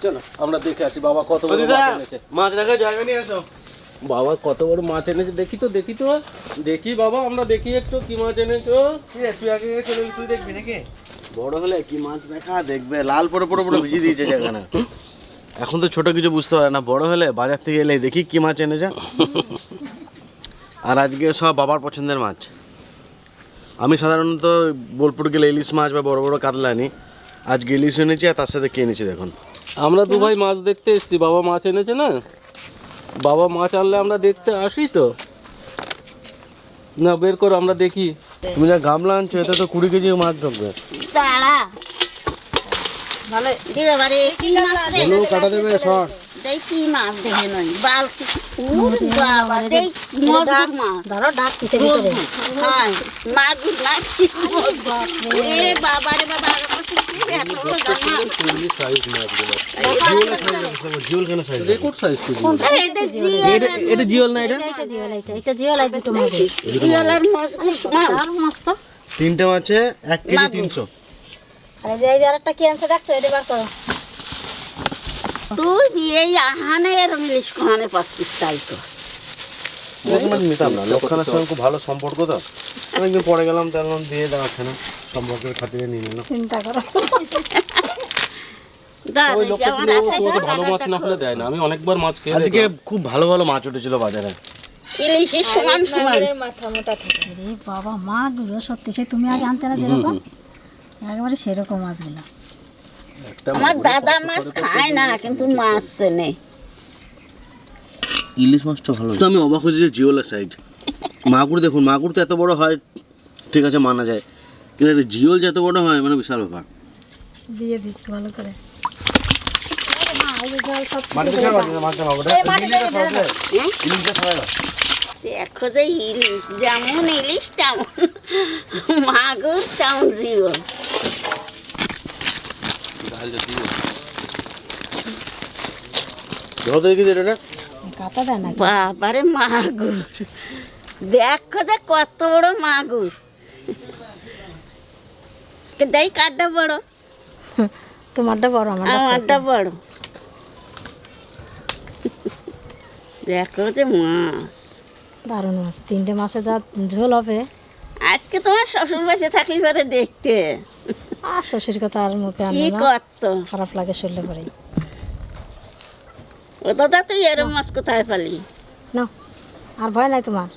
চলো আমরা দেখে আসি বাবা কত বড় মাছ এনেছে। মাছ রাখার জায়গা নিয়ে আসো। বাবা কত বড় মাছ এনেছে দেখি তো দেখি বাবা, আমরা দেখি একটু কি মাছ এনেছো। তুই আগে চলে তুই দেখবি নাকি? বড় হলে কি মাছ দেখা দেখবে, লাল পরে পুরো ভিজিয়ে দিয়েছে জায়গা না। এখন তো ছোট কিছু বুঝতে পারে না, বড় হলে বাজার থেকে এলে দেখি কি মাছ এনেছে। আর আজকে সব বাবার পছন্দের মাছ। আমি সাধারণত বোলপুর গেলে ইলিশ মাছ বা বড় বড় কাতলা আনি, আজকে ইলিশ এনেছি আর তার সাথে কে এনেছি দেখুন। আমরা দু ভাই মাছ দেখতে এসেছি, বাবা মাছ এনেছে না, বাবা মাছ আনলে আমরা দেখতে আসি তো। না বের করো আমরা দেখি। তুমি যা গামলা আনছো এতে তো 20 কেজি মাছ ঢুকবে। দাঁড়া ভালো দিবে বারে কি মাছ রে কাটা দেবে শর্ট। দেই কি মাছ দেখে নই বালতি উরি বাবা দেই মজুর মাছ ধরো ডাক কিসে ভিতরে হ্যাঁ মাগুর না কি এ বাবা রে বাবা আর কষ্ট কি এত বড় মাছ চিংড়ি সাইজ মাছগুলো, জিওল কেন সাইজ? রেকর্ড সাইজ ছিল। আরে এটা জিওল না, এটা জিওল এই দুটো মাছ জিওলার মজুর মাছ তো তিনটে মাছে 1 কেজি 300। আরে এই যে আরেকটা কি আনছে দেখছো এটা বার করো। তুই এই আহানে এর ইলিশ কোহানে পাচ্ছিস তাই তো মাছ নিতাম না, লোকখানের সঙ্গে খুব ভালো সম্পর্ক তো, অনেকদিন পরে গেলাম তার দিয়ে দেওয়াচ্ছে না, সম্পর্কের খাতিরে নিয়ে নিলাম। চিন্তা করো ওই লোকটা ভালো মাছ না হলে দেয় না। আমি অনেকবার মাছ খেয়ে আজকে খুব ভালো ভালো মাছ উঠেছিল বাজারে, ইলিশের সমান মাথা মোটা থাকে রে বাবা। মাছগুলো সত্যি সে তুমি আগে আনতে না যেরকম একেবারে সেরকম মাছগুলো। আমার দাদা মাছ খায় না কিন্তু মাছ চেনে। ইলিশ মাছটা ভালো। আমি অবাক হয়েছি যে জিওলের সাইজ। মাগুর দেখুন, মাগুর তো এত বড় হয় ঠিক আছে মানা যায়, কিন্তু একটা জিওল যে এত বড় হয় মানে বিশাল ব্যাপার। দিয়ে দিই ভালো করে। দেখো যে ইলিশ যেমন ইলিশ তেমন মাগুর তেমন জীবন। কাটা দেয় না বাবারে মাগুর দেখো যে কত বড় মাগুর। দেই কাঠটা বড়, তোমারটা বড় আমারটা বড়। দেখো যে মাছ, দারুণ মাছ। 3টে মাছে যা ঝোল হবে। আজকে তোমার শ্বশুর বাসে থাকলে পরে দেখতে আর শ্বশুর কথা আর মুখে কি আনে না, করতো। খারাপ লাগে শুনলে পরে। ও দাদা তুই এরম মাছ কোথায় পালি? না আর ভয় নাই তোমার?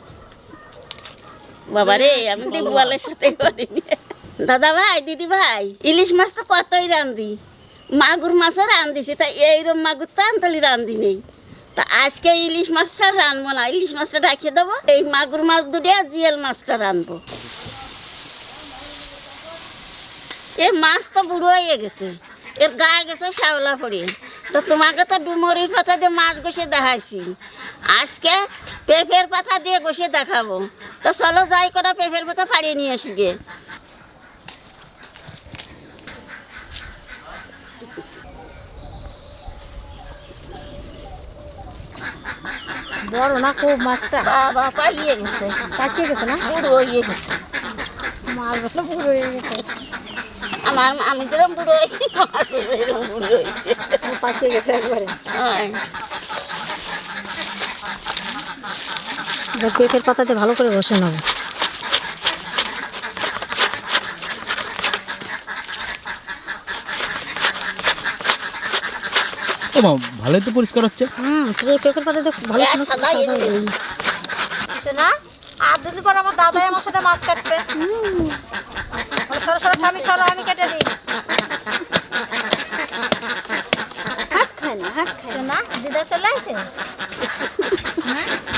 বাবারে আমি দিবুয়ালের সাথে করিনি। দাদা ভাই দিদি ভাই ইলিশ মাছ তো কতই রান্ধি, মাগুর মাছও রান্ধিছি, তা এইরকম মাগুর তো আনতালি রান্ধি নেই। তা আজকে ইলিশ মাছটা রানবো না, ইলিশ মাছটা ঢাকিয়ে দেবো, এই মাগুর মাছ দুটো আর জিয়াল মাছটা রানবো। এ মাছ তো বুড়ো হয়ে গেছে, এর গায়ে গেছে শ্যাওলা পড়ে। তো তোমাকে তো ডুমুরির পাতা দিয়ে মাছ ঘষে দেখাইছি, আজকে পেঁপের পাতা দিয়ে ঘষে দেখাবো। তো চলো যাই কটা পেঁপের পাতা ফাড়িয়ে নিয়ে আসি গে। বড় না খুব মাছটা? বাবা পালিয়ে গেছে, পাকিয়ে গেছে না? বুড়ো হয়ে গেছে। মাছগুলো বুড়ো হয়ে গেছে। আমি যেরকম বুড়ো হয়েছি মাছ এরকম বুড়ো হয়েছে, পাকিয়ে গেছে একবারে। পেঁপের পাতাতে ভালো করে বসে নেবো। ভালোই তো পরিষ্কার হচ্ছে। পেঁপের পাতাতে ভালো না। আর দুদিন পর আমার দাদাই আমার সাথে মাছ কাটবে। সরো সরো আমি চলো আমি কেটে দিই। হাত খায় না, হাত খায় না। দিদা চলে আসে।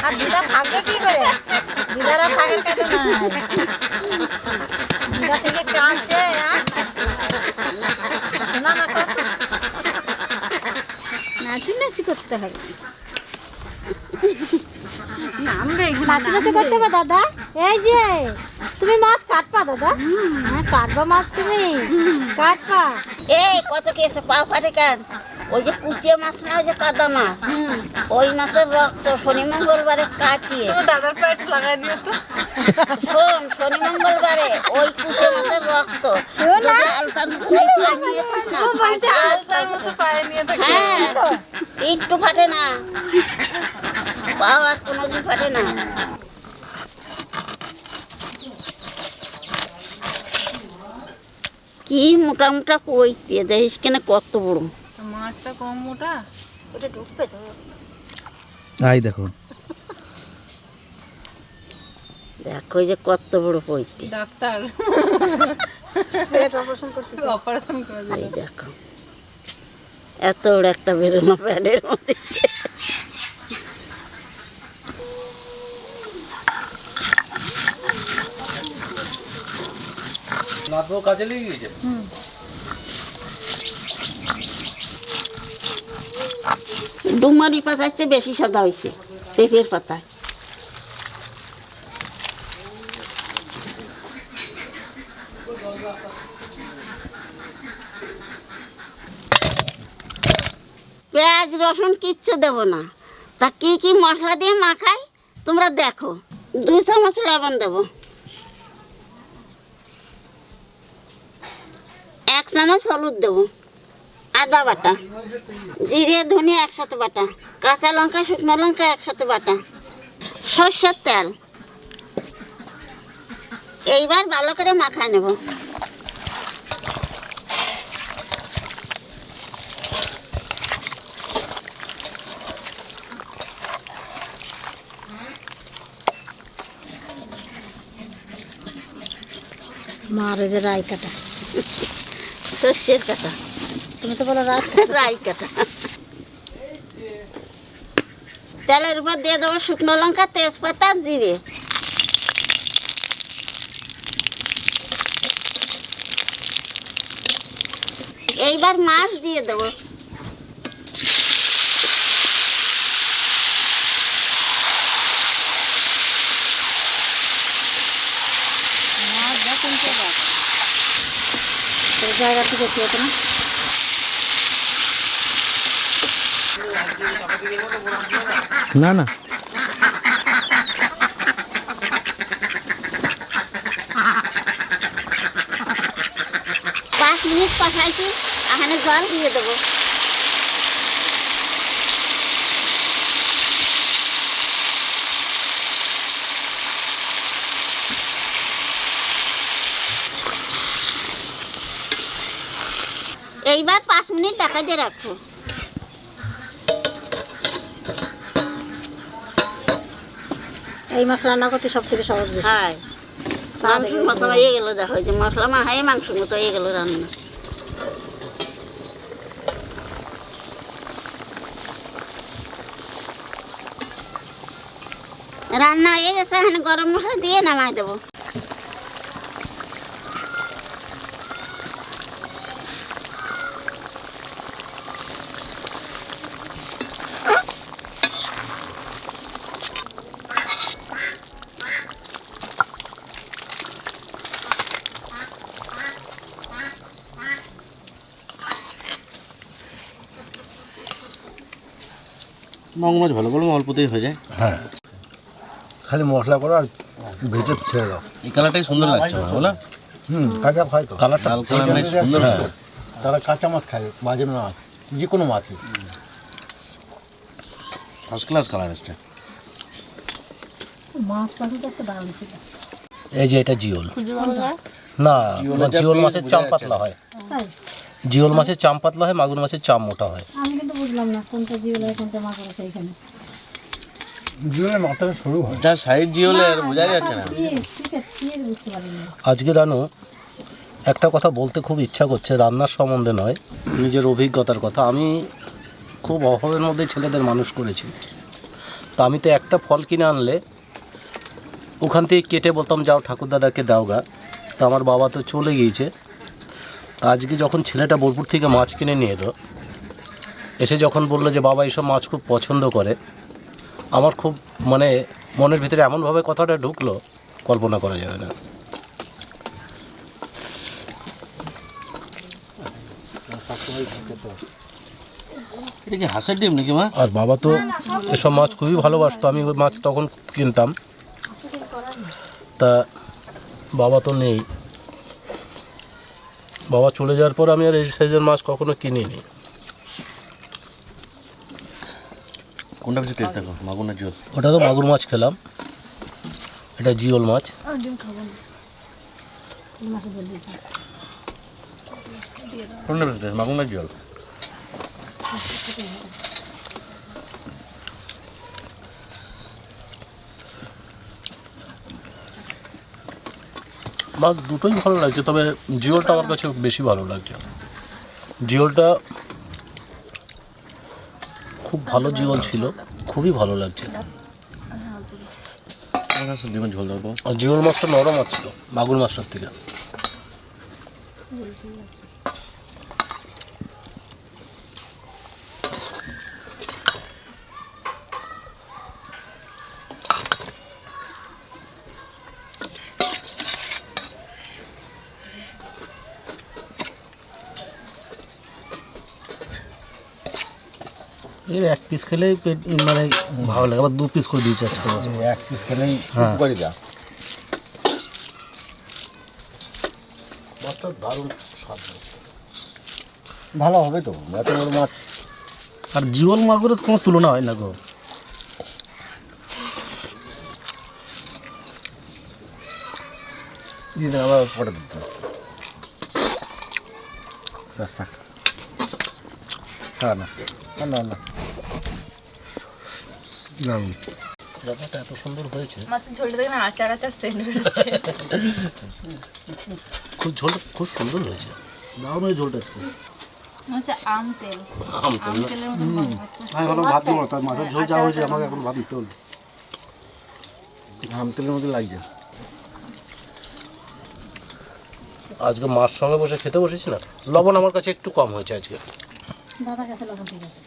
আর দিদা থাকবে কি করে? দিদারা থাকার কাটে না। দিদা সঙ্গে কাঁদছে। শোনা না কথা নাচি নাচি করতে হবে। নাচি নাচি করতে হবে দাদা। এই যে তুমি মাছ কাটবা দাদা? হ্যাঁ কাটবা মাছ, তুমি কাটবা। এই কত কেসে পা ফাটে কেন? ওই যে কুচিয়া মাছ না, ওই যে কাদা মাছ, ওই মাছের রক্ত শনি মঙ্গলবারে কাটিয়ে দাদার পেট লাগাই দিও তো। শোন শনি মঙ্গলবারে ওই কুচিয়া মাছের রক্ত আলতার মতো পানি আলতার মতো পায়নি হ্যাঁ একটু ফাটে না, পাও আর কোনোদিন ফাটে না। কি মোটা মোটা কই দিয়ে দেখিস কেন কত বড় মাছটা কম মোটা। ওটা ঢুকবে তো। আই দেখো দেখো যে কত বড় কইতে, ডাক্তার অপারেশন করতেছে। অপারেশন করে দিল। এই দেখো এত বড় একটা বেরোনো প্যাডের মধ্যে। নাতবো কাজে লেগে গেছে। ডুমারি পাতার চেয়ে বেশি সাদা হয়েছে পেঁপের পাতায়। পেঁয়াজ রসুন কিচ্ছু দেবো না। তা কি কি মশলা দিয়ে মাখাই তোমরা দেখো। 2 চামচ লবণ দেবো, 1 চামচ হলুদ দেবো, আদা বাটা, জিরে ধনিয়া একসাথে বাটা, কাঁচা লঙ্কা শুকনো লঙ্কা একসাথে বাটা, সরষের তেল। এইবার ভালো করে মাখায় নেব। মারে যে রাই কাটা, সর্ষের কাটা, তুমি তো বলো রাত। রাই কাটা। তেলের উপর দিয়ে দেবো শুকনো লঙ্কা, তেজপাতা, জিরে। এইবার মাছ দিয়ে দেবো। জায়গা থেকে খেয়ে না। না না 5 মিনিট কষাইছি, এখানে জল দিয়ে দেবো। এইবার 5 মিনিট ঢাকা দিয়ে রাখবো। এই মাছ রান্না করতে সব থেকে সহজ বেশি। হ্যাঁ, মাংসের মতো হয়ে গেল। দেখো যে মশলা মাখাই মাংসের মতো হয়ে গেল রান্না। রান্না হয়ে গেছে, এখানে গরম মশলা দিয়ে নামাই দেবো। মং মাছ ভালো বলবো অল্পতেই হয়ে যায়। হ্যাঁ, খালি মশলা করো আর ভেজে ছেড়ে দাও। এই কালারটাই সুন্দর লাগছে বলো। কাঁচা খায় তো, কালারটা লাল কালার মানে সুন্দর। হ্যাঁ, তারা কাঁচা মাছ খায়, মাঝে মাছ, যে কোনো মাছই। ফার্স্ট ক্লাস কালার আসছে। মাছ পাখি কাছে দারুণ ছিল। এই যে এটা জিওল না, জিওল মাছের চাম পাতলা হয়, জিওল মাছের চাম পাতলা হয়, মাগুর মাছের চাম মোটা হয়। আমি কিন্তু বুঝলাম না কোনটা জিওল আর কোনটা মাছ আছে এখানে। জিওলের মাথাটা সরু হয়। যা সাইজ জিওলের বোঝা যাচ্ছে না। পিস বুঝতে পারিনি। আজকে রানু একটা কথা বলতে খুব ইচ্ছা করছে, রান্নার সম্বন্ধে নয়, নিজের অভিজ্ঞতার কথা। আমি খুব অভাবের মধ্যে ছেলেদের মানুষ করেছি। তা আমি তো একটা ফল কিনে আনলে ওখান থেকে কেটে বলতাম যাও ঠাকুরদাদাকে দাও গা। তা আমার বাবা তো চলে গিয়েছে। তা আজকে যখন ছেলেটা বোলপুর থেকে মাছ কিনে নিয়ে এলো, এসে যখন বললো যে বাবা এইসব মাছ খুব পছন্দ করে, আমার খুব মানে মনের ভিতরে এমনভাবে কথাটা ঢুকলো, কল্পনা করা যাবে না। এটা কি হাঁসের ডিম নাকি মা? আর বাবা তো এসব মাছ খুবই ভালোবাসতো। আমি ওই মাছ তখন কিনতাম। তা বাবা তো নেই, বাবা চলে যাওয়ার পর আমি আর এই সাইজের মাছ কখনো কিনিনি। কোনটা বেশি টেস্ট দেখো, মাগুর না জিওল? ওটা তো মাগুর মাছ খেলাম, এটা জিওল মাছ। ডিম খাবো না, মাছের ঝোল দিয়ে খাও। কোনটা বেশি টেস্ট, মাগুর না জিওল? মাছ দুটোই ভালো লাগছে, তবে জিওলটা আমার কাছে বেশি ভালো লাগছে। জিওলটা খুব ভালো জিওল ছিল, খুবই ভালো লাগছে। আমার কাছে ডিমের ঝোল দেবো। আর জিওল মাছটা নরম ছিল মাগুর মাছটার থেকে। এর এক পিস খেলেই পেট মানে ভালো লাগে, আবার 2 পিস করে দিয়েছে আজকে। এক পিস খেলেই হ্যাঁ। করে যা। মাছটা দারুণ স্বাদ হয়েছে। ভালো হবে তো, এত বড় মাছ। আর জিওল মাগুরের কোনো তুলনা হয় না গো। দিয়ে আবার পরে দিতে না না রান্নাটা এত সুন্দর হয়েছে, মাছের ঝোলটা দেখে না আচার আচার সেন্ট বেরোচ্ছে। ঝোলটা খুব সুন্দর হয়েছে। দারুণ ওই ঝোলটা আজকে। হচ্ছে আম তেল, আম আম তেল। তেলের মতো মনে হচ্ছে। আমি ভালো ভাত দিব, তার মাছের ঝোল যা হয়েছে আমাকে এখন ভাত দিতে হলো। আম তেলের মধ্যে লাগছে। আজকে মার সঙ্গে বসে খেতে বসেছি না, লবণ আমার কাছে একটু কম হয়েছে আজকে। দাদার কাছে লবণ ঠিক আছে।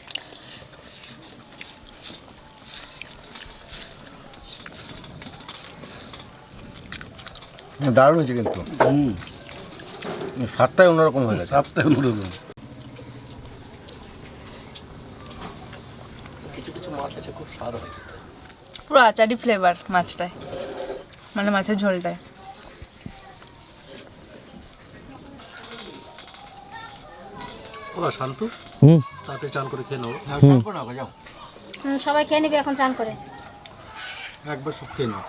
দারুণ হয়েছে কিন্তু, স্বাদটাই অন্যরকম হয়ে গেছে। সাতটা নুডলস। কিছু কিছু মাছ আছে খুব স্বাদ হয় খেতে। পুরো আচারি ফ্লেভার মাছটায়, মানে মাছের ঝোলটায়। ও শান্তু, তাতে চান করে খেয়ে নেবো। যাও সবাই খেয়ে নিবি এখন চান করে। একবার সব খেয়ে নাও।